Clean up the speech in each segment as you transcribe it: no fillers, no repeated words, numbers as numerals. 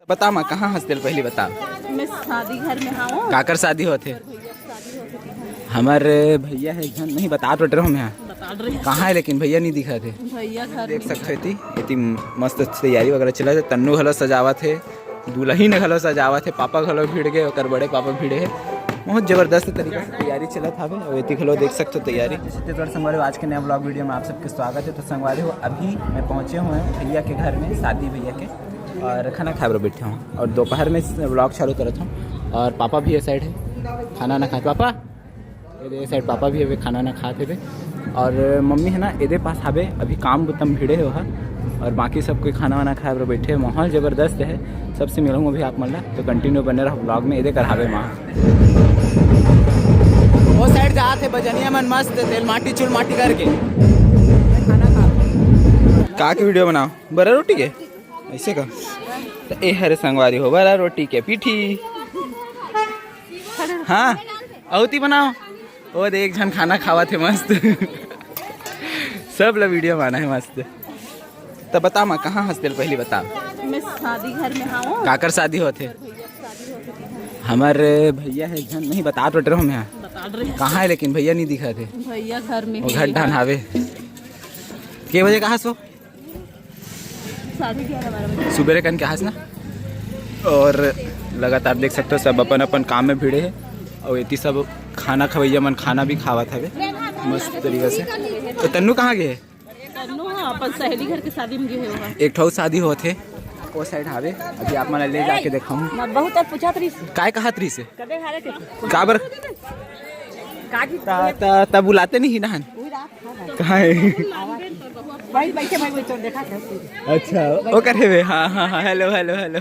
बता माँ कहाँ हंसते पहले बता। मैं शादी घर में हूँ। काकर शादी होते हमारे भैया है घर नहीं बता तो रहा हूँ मैं कहाँ है लेकिन भैया नहीं दिखा थे। भैया घर देख सकते थी इतनी मस्त तैयारी वगैरह चला थे। तन्नू घलो सजावा थे, दुल्ही ने घलो सजावा थे, पापा घलो भीड़ गए और बड़े पापा भीड़े है। बहुत ज़बरदस्त तरीके से तैयारी चला था और ये खलो देख सकते हो तैयारी। छत्तीसगढ़ संगवारी आज के नए ब्लॉग वीडियो में आप सबका स्वागत है। तो संगवारी हो अभी मैं पहुँचे हुए हैं भैया के घर में, शादी भैया के, और खाना खा रहे बैठे हूँ और दोपहर में ब्लॉग चालू करता हूँ। और पापा भी ये साइड है खाना ना खाते, पापा ये साइड पापा भी अभी खाना ना खाते थे। और मम्मी है ना ये पास आवे अभी काम बुतम भिड़े हो और बाकी सब कोई खाना वाना खा रहे बैठे। माहौल ज़बरदस्त है, सबसे मिलूँगा अभी आप मतलब। तो कंटिन्यू बने रहो ब्लॉग में, ये करावे माँ वो साइड जाते बजनिया मन मस्त तेल माटी चूल माटी करके खाना खा का के वीडियो बनाओ। बड़ा रोटी के ऐसे का तो ए हरे संगवारी हो बड़ा रोटी के पीठी। हाँ औती बनाओ वो देख जन खाना खावा थे मस्त सब लोग वीडियो बना है मस्त। तो बता माँ कहाँ हंसते पहले बता। मैं शादी घर में हूँ। काकर शादी होते हमारे भैया है घर नहीं बता तो रहा हूँ मैं कहाँ है लेकिन भैया नहीं दिखा थे। भैया घर में वो घर ढान आवे के बजे कहाँ सो सुबह कन के हंस ना। और लगातार देख सकते हो सब अपन अपन काम में भिड़े है और इतनी सब खाना खवैया मन खाना भी खावा था मस्त तरीके से। तो तन्नू कहाँ गए? तन्नू अपन सहेली घर के शादी में गए होगा। एक ठो शादी होते वो साइड आवे अभी आप मन ले जाके देखाऊं। मैं बहुत पूछा तरी काय कहा तरी से कदे हारे के काबर काजी ता बुलाते नहीं ना कहाँ है? भाई बैठे मैं बैठो देखा अच्छा वो करे वे हाँ हाँ हाँ हेलो हेलो हेलो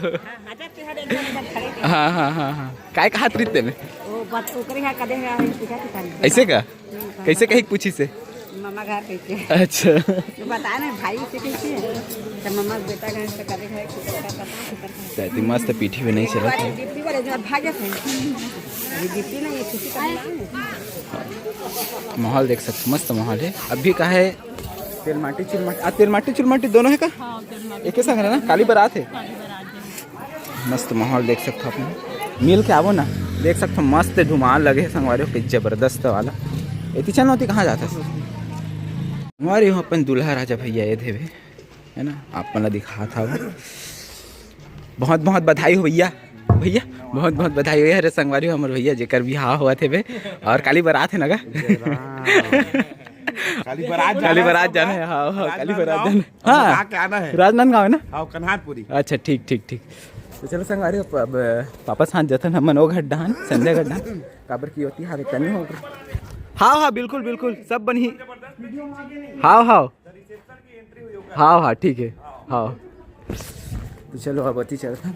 हाँ हाँ हाँ हाँ काय कहा तरीते में वो बात तो करे कदे हारे पूछा थी ऐसे का कैसे कहीं पूछी से मामा घर कैसे। अच्छा बताया ना भाई से कैसे तो मामा बेटा घर से करे है तो मस्त पीठी में नहीं चला था। डिप्टी वाले जो भागे थे अभी डिप्टी नहीं है छुट्टी करना। माहौल देख सकते मस्त माहौल है। अभी का है तेल माटी चुलमाटी तेल माटी चुलमाटी दोनों है का एक संग है ना काली बारात है। मस्त माहौल देख सकते हो अपने मिल के आवो ना देख सकते हो मस्त धुमाल लगे संगवारी हो जबरदस्त वाला। इतनी चल होती कहाँ जाता हमारे यहाँ अपन दूल्हा राजा भैया ये थे है ना आप मतलब दिखा था वो। बहुत बहुत बधाई हो भैया भैया बहुत बहुत बधाई हो। अरे संगवारी हो हमारे भैया जेकर भी हाँ हुआ थे और काली बारात है ना का काली बारात जाना है। हाँ हाँ काली बारात जाना हाँ राजनांदगांव है ना कन्हारपुरी। अच्छा ठीक ठीक ठीक। तो चलो संगवारी अब पापा साथ जतन हमन ओ गड्ढान संजय गड्ढान काबर की होती है तनी हो। हाँ हाँ बिल्कुल बिल्कुल सब बनी। हाँ हाँ हाँ हाँ ठीक है हाँ। तो चलो अब अति चलता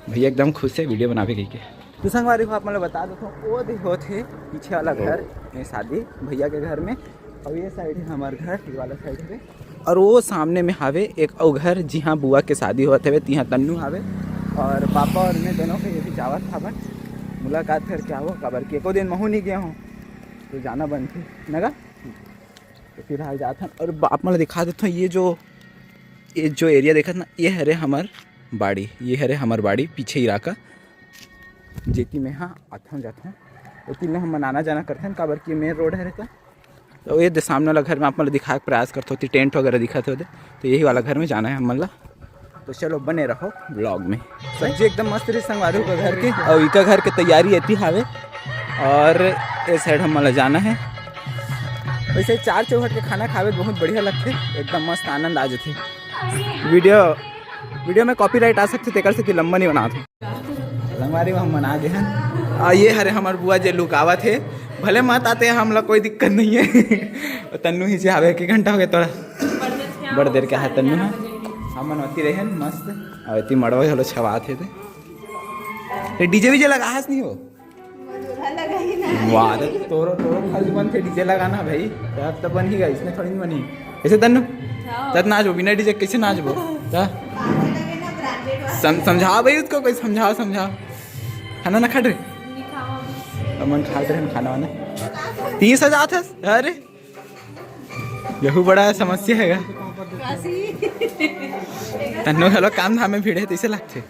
भैया एकदम खुश है वीडियो बनावे गई के। तो संगवारी को आप मतलब बता दो वो देखो थे पीछे वाला घर में शादी भैया के घर में और ये साइड है हमारा घर ये वाला साइड है और वो सामने में हावे एक और घर जी हाँ बुआ के शादी होते हुए तिहाँ तन्नू हावे और पापा और मैं दोनों के ये भी जावत था बट मुलाकात करके आओ खबर की एको दिन महू नहीं गया हूँ तो जाना बंद थी नगा तो फिर हाल जाता और आप मतलब दिखा देता हूँ ये जो एरिया देखा ना ये हरे हमार बाड़ी ये हरे हमार बाड़ी पीछे इलाका जेती में हाँ आता हूँ जाता हूँ तो तीन हम मनाना जाना करते हैं काबर की मेन रोड है रहता। तो ये सामने वाला घर में आप मतलब दिखा प्रयास करते होती टेंट वगैरह दिखाते होते तो यही वाला घर में जाना है हम मतलब। तो चलो बने रहो ब्लॉग में। सब्जी एकदम मस्त रही संगवारी का घर के और इका घर के तैयारी इतनी हावे और इस साइड हम मतलब जाना है। वैसे चार चौहट के खाना खावे बहुत बढ़िया लगते एकदम मस्त आनंद आ जाते। वीडियो में कॉपीराइट आ सकते तेकर से कि लंबा नहीं बनाते हमारे हम मना गए हैं। और ये हरे हमारे बुआ जे लुकावा थे भले मत आते हैं हम लोग कोई दिक्कत नहीं है। तन्नू ही से आवे 1 घंटा हो गया थोड़ा बड़ देर क्या है तन्नू है हम मनती रहे मस्त और इतनी मड़वा हलो छवा थे डीजे वीजे लगा नहीं हो वाह तोरो खाली बन थे डीजे लगाना भाई तब तो बन ही गया इसमें थोड़ी नहीं बनी ऐसे तन्नू तब नाचो बिना डीजे कैसे नाचबो समझाओ भाई उसको कोई समझाओ खाना ना खा रहे मन खा रहे खाना वाना 30,000 था। अरे यही बड़ा समस्या है तन्नू घलो काम धाम में भीड़े तैसे लगथे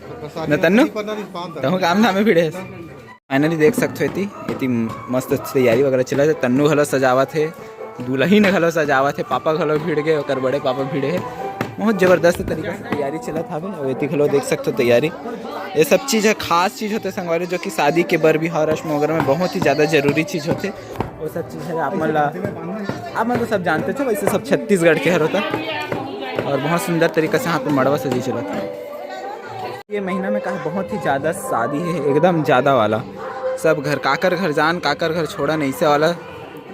न तन्नू तहु काम धाम में भीड़े फाइनली देख सकते हो इतनी मस्त तैयारी वगैरह चला है। तन्नू घलो सजावत है, दुल्ही ने घलो सजावत है, पापा घलो भीड़ गए और बड़े पापा भीड़े है। बहुत ज़बरदस्त तरीके से तैयारी चलत हवे और इतनी घलो देख सकते हो तैयारी। ये सब चीज़ है खास चीज़ होते संगवारी जो कि शादी के बर बिहाव रस्म वगैरह में बहुत ही ज़्यादा जरूरी चीज़ होते। वो सब चीज़ है आप मन तो सब जानते थे, वैसे सब छत्तीसगढ़ के हर होता और बहुत सुंदर तरीके से यहाँ पे मड़वा सजी चला था। ये महीना में कहा बहुत ही ज़्यादा शादी है, एकदम ज़्यादा वाला सब घर काकर घर जान काकर घर छोड़ा नहीं ऐसे वाला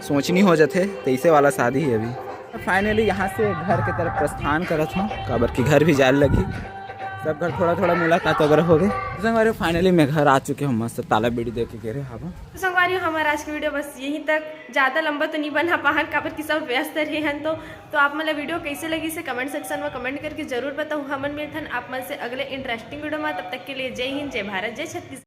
सोचनी हो जाते तो ऐसे वाला शादी है अभी। फाइनली यहाँ से घर की तरफ प्रस्थान करत हूँ काबर की घर भी जाने लगी, सब घर थोड़ा थोड़ा मुलाकात वगैरह हो गई। संगवारी फाइनली मैं घर आ चुके हूँ, मस्त ताला बीड़ी दे के गिरे हाँ। तो संगवारी हमारा आज की वीडियो बस यहीं तक, ज़्यादा लंबा तो नहीं बना पाहन काबर की सब व्यस्त रहे हैं। तो आप मतलब वीडियो कैसे लगी से कमेंट सेक्शन में कमेंट करके जरूर बताओ। हमन मिलथन आप मन से अगले इंटरेस्टिंग वीडियो में, तब तक के लिए जय हिंद, जय भारत, जय छत्तीसगढ़।